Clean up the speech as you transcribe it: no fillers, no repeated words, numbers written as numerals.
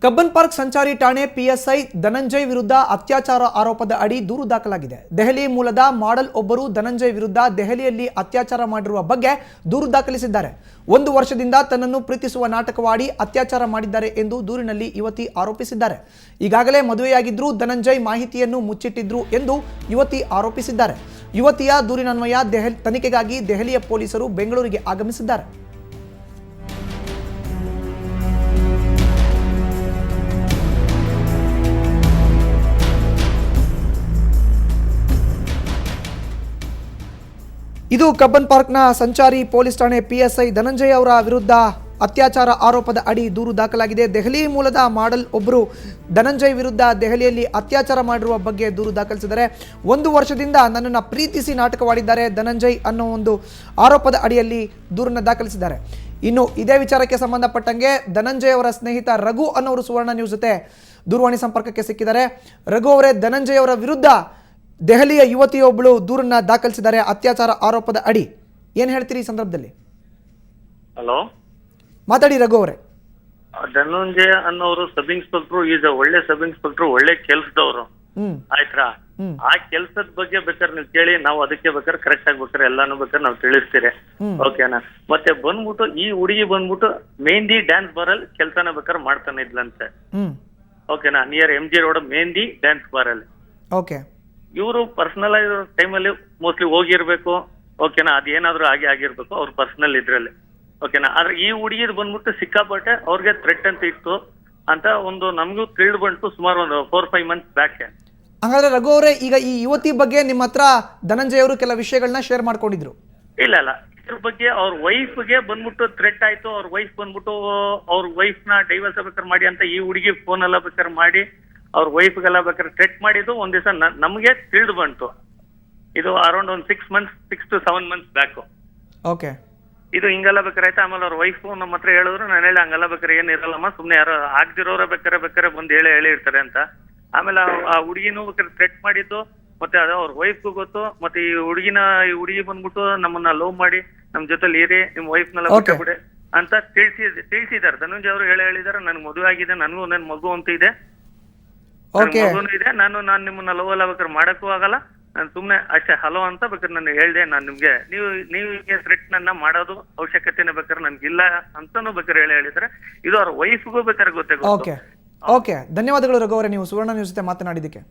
Cubbon park ಸಂಚಾರಿ ಠಾಣೆ PSI Dhananjay ವಿರುದ್ಧ ಅತ್ಯಾಚಾರ ಆರೋಪದ ಅಡಿ ದೂರು ದಾಖಲಾಗಿದೆ. ದೆಹಲಿ ಮೂಲದ ಮಾಡೆಲ್ ಒಬ್ಬರು ಧನಂಜಯ್ ವಿರುದ್ಧ ದೆಹಲಿಯಲ್ಲಿ ಅತ್ಯಾಚಾರ ಮಾಡಿರುವ ಬಗ್ಗೆ ದೂರು ದಾಖಲಿಸಿದ್ದಾರೆ. 1 ವರ್ಷದಿಂದ ತನ್ನನ್ನು ಪ್ರೀತಿಸುವ ನಾಟಕವಾಡಿ ಅತ್ಯಾಚಾರ ಮಾಡಿದ್ದಾರೆ ಎಂದು ದೂರಿನಲ್ಲಿ ಯುವತಿ ಆರೋಪಿಸಿದ್ದಾರೆ. ಈಗಾಗಲೇ ಮದುವೆಯಾಗಿದ್ದರೂ ಧನಂಜಯ್ ಮಾಹಿತಿಯನ್ನು ಮುಚ್ಚಿಟ್ಟಿದ್ರು ಎಂದು ಯುವತಿ ಆರೋಪಿಸಿದ್ದಾರೆ. ಯುವತಿಯ ದೂರಿನನ್ವಯ ತನಿಖೆಗಾಗಿ ದೆಹಲಿಯ ಪೊಲೀಸರು ಬೆಂಗಳೂರಿಗೆ ಆಗಮಿಸಿದ್ದಾರೆ. ಇದು ಕಬ್ಬನ್ ಪಾರ್ಕ್ನ ಸಂಚಾರಿ ಪೊಲೀಸ್ ಠಾಣೆ ಪಿಎಸ್ಐ ಧನಂಜಯ್ ಅವರ ವಿರುದ್ಧ ಅತ್ಯಾಚಾರ ಆರೋಪದ ಅಡಿ ದೂರು ದಾಖಲಾಗಿದೆ. ದೆಹಲಿ ಮೂಲದ ಮಾಡೆಲ್ ಒಬ್ಬರು ಧನಂಜಯ್ ವಿರುದ್ಧ ದೆಹಲಿಯಲ್ಲಿ ಅತ್ಯಾಚಾರ ಮಾಡಿರುವ ಬಗ್ಗೆ ದೂರು ದಾಖಲಿಸಿದ್ದಾರೆ. 1 ವರ್ಷದಿಂದ ನನ್ನನ್ನು ಪ್ರೀತಿಸಿ ನಾಟಕವಾಡಿದ್ದಾರೆ ಧನಂಜಯ್ ಅನ್ನೋ ಒಂದು ಆರೋಪದ ಅಡಿಯಲ್ಲಿ ದೂರನ್ನು ದಾಖಲಿಸಿದ್ದಾರೆ. ಇನ್ನು ಇದೇ ವಿಚಾರಕ್ಕೆ ಸಂಬಂಧಪಟ್ಟಂಗೆ ಧನಂಜಯ್ ಅವರ ಸ್ನೇಹಿತ ರಘು ಅನ್ನೋರು ಸುವರ್ಣ ನ್ಯೂಸ್ ಜೊತೆ ದೂರವಾಣಿ ಸಂಪರ್ಕಕ್ಕೆ ಸಿಕ್ಕಿದ್ದಾರೆ. ರಘು ಅವರೇ, ಧನಂಜಯ್ ಅವರ ವಿರುದ್ಧ ದೆಹಲಿಯ ಯುವತಿಯೊಬ್ಬಳು ದೂರನ್ನ ದಾಖಲಿಸಿದ್ದಾರೆ ಅತ್ಯಾಚಾರ ಆರೋಪದ ಅಡಿ. ಏನ್ ಹೇಳ್ತೀರಿ ಈ ಸಂದರ್ಭದಲ್ಲಿ? ಹಲೋ, ಮಾತಾಡಿ ರಘು ಅವರೇ. ಧನಂಜಯ ಅನ್ನೋರು ಸಬ್ ಇನ್ಸ್ಪೆಕ್ಟರ್, ಈಸ್ ಒಳ್ಳೆ ಸಬ್ ಇನ್ಸ್ಪೆಕ್ಟರ್, ಒಳ್ಳೆ ಕೆಲ್ಸದವ್ರು. ಆಯ್ತಾ? ಆ ಕೆಲ್ಸದ ಬಗ್ಗೆ ಬೇಕಾದ್ರೆ ನೀವು ಕೇಳಿ, ನಾವು ಅದಕ್ಕೆ ಬೇಕಾದ್ರೆ ಕರೆಕ್ಟ್ ಆಗಿ ಬೇಕಾದ್ರೆ ಎಲ್ಲಾನು ಬೇಕಾದ್ರೆ ನಾವು ತಿಳಿಸ್ತೀರಿ. ಓಕೆನಾ? ಮತ್ತೆ ಬಂದ್ಬಿಟ್ಟು ಈ ಹುಡುಗಿ ಬಂದ್ಬಿಟ್ಟು ಮೆಹಂದಿ ಡ್ಯಾನ್ಸ್ ಬಾರಲ್ಲಿ ಕೆಲ್ಸನ ಬೇಕಾದ್ರೆ ಮಾಡ್ತಾನೆ ಇದ್ಲಂತೆ. ಓಕೆನಾ? Near MG road Mehendi dance ಬಾರಲ್ಲಿ. ಓಕೆ, ಇವರು ಪರ್ಸನಲ್ ಆಗಿರೋ ಟೈಮಲ್ಲಿ ಮೋಸ್ಟ್ಲಿ ಹೋಗಿರ್ಬೇಕು. ಓಕೆನಾ? ಅದೇನಾದ್ರೂ ಆಗಿರ್ಬೇಕು ಅವ್ರ ಪರ್ಸನಲ್ ಇದ್ರಲ್ಲಿ. ಓಕೆನಾ? ಆದ್ರೆ ಈ ಹುಡುಗಿದ್ ಬಂದ್ಬಿಟ್ಟು ಸಿಕ್ಕಾಪಟ್ಟೆ ಅವ್ರಿಗೆ ಥ್ರೆಟ್ ಅಂತ ಇತ್ತು ಅಂತ ಒಂದು ನಮಗೂ ತಿಳಿದು ಬಂತು ಸುಮಾರು ಒಂದು 4-5 ಮಂತ್ಸ್ ಬ್ಯಾಕ್. ಹಾಗಾದ್ರೆ ರಘು ಅವರೇ, ಈಗ ಈ ಯುವತಿ ಬಗ್ಗೆ ನಿಮ್ಮ ಹತ್ರ ಧನಂಜಯ್ ಅವರು ಕೆಲ ವಿಷಯಗಳನ್ನ ಶೇರ್ ಮಾಡ್ಕೊಂಡಿದ್ರು? ಇಲ್ಲ, ಇದ್ರ ಬಗ್ಗೆ ಅವ್ರ ವೈಫ್ಗೆ ಬಂದ್ಬಿಟ್ಟು ಥ್ರೆಟ್ ಆಯ್ತು. ಅವ್ರ ವೈಫ್ ಬಂದ್ಬಿಟ್ಟು ಅವ್ರ ವೈಫ್ ನ ಡೈವರ್ಸ್ ಬೇಕಾದ್ರೆ ಮಾಡಿ ಅಂತ ಈ ಹುಡುಗಿ ಫೋನ್ ಎಲ್ಲ ಬೇಕಾದ್ರೆ ಮಾಡಿ ಅವ್ರ ವೈಫ್ಗೆಲ್ಲ ಬೇಕಾದ್ರೆ ಥ್ರೆಟ್ ಮಾಡಿದ್ದು ಒಂದ್ ದಿವಸ ನಮಗೆ ತಿಳಿದು ಬಂತು. ಇದು ಅರೌಂಡ್ ಒಂದು 6 to 7 ಮಂತ್ಸ್ ಬ್ಯಾಕ್. ಓಕೆ, ಇದು ಹಿಂಗೆಲ್ಲ ಬೇಕಾರೆ ಆಯ್ತಾ. ಆಮೇಲೆ ಅವ್ರ ವೈಫ್ ನಮ್ಮ ಹತ್ರ ಹೇಳಿದ್ರು, ನಾನು ಹೇಳಿ ಹಂಗೆಲ್ಲ ಬೇಕಾರೆ ಏನ್ ಇರಲ್ಲಮ್ಮ, ಸುಮ್ನೆ ಯಾರೋ ಆಗ್ದಿರೋರ ಬೇಕಾರೆ ಬಂದು ಹೇಳಿ ಇರ್ತಾರೆ ಅಂತ. ಆಮೇಲೆ ಆ ಹುಡುಗಿನೂ ಬೇಕಾದ್ರೆ ಥ್ರೆಟ್ ಮಾಡಿದ್ದು, ಮತ್ತೆ ಅದು ಅವ್ರ ವೈಫ್ಗೂ ಗೊತ್ತು. ಮತ್ತೆ ಈ ಹುಡುಗಿ ಬಂದ್ಬಿಟ್ಟು ನಮ್ಮನ್ನ ಲವ್ ಮಾಡಿ ನಮ್ ಜೊತೆಲಿ ಇರಿ, ನಿಮ್ ವೈಫ್ನೆಲ್ಲ ಬಿಟ್ಟಬಿಡಿ ಅಂತ ತಿಳಿಸಿದ್ದಾರೆ. ಧನಂಜಯ ಅವರು ಹೇಳಿದಾರೆ, ನನ್ ಮದುವೆ ಆಗಿದೆ, ನನಗೂ ನನ್ ಮಗು ಅಂತ ಇದೆ, ಮಗುನು ಇದೆ, ನಾನು ನಿಮ್ಮನ್ನ ಲವ್ ಎಲ್ಲ ಬೇಕಾದ್ರೆ ಮಾಡಕ್ಕೂ ಆಗಲ್ಲ, ನಾನು ಸುಮ್ನೆ ಅಷ್ಟೇ ಹಲೋ ಅಂತ ಬೇಕಾದ್ರೆ ನಾನು ಹೇಳ್ದೆ. ನಾನು ನಿಮ್ಗೆ ನೀವು ಥ್ರೆಟ್ ನನ್ನ ಮಾಡೋದು ಅವಶ್ಯಕತೆನೇ ಬೇಕಾದ್ರೆ ನನ್ಗಿಲ್ಲ ಅಂತಾನು ಬೇಕಾದ್ರೆ ಹೇಳಿದ್ರೆ, ಇದು ಅವ್ರ ವೈಫ್ಗೂ ಬೇಕಾದ್ರೆ ಗೊತ್ತೇ. ಓಕೆ, ಧನ್ಯವಾದಗಳು ರಘು ಅವರೇ, ನೀವು ಸುವರ್ಣ ನ್ಯೂಸ್ ಜೊತೆ ಮಾತನಾಡಿದ್ದಕ್ಕೆ.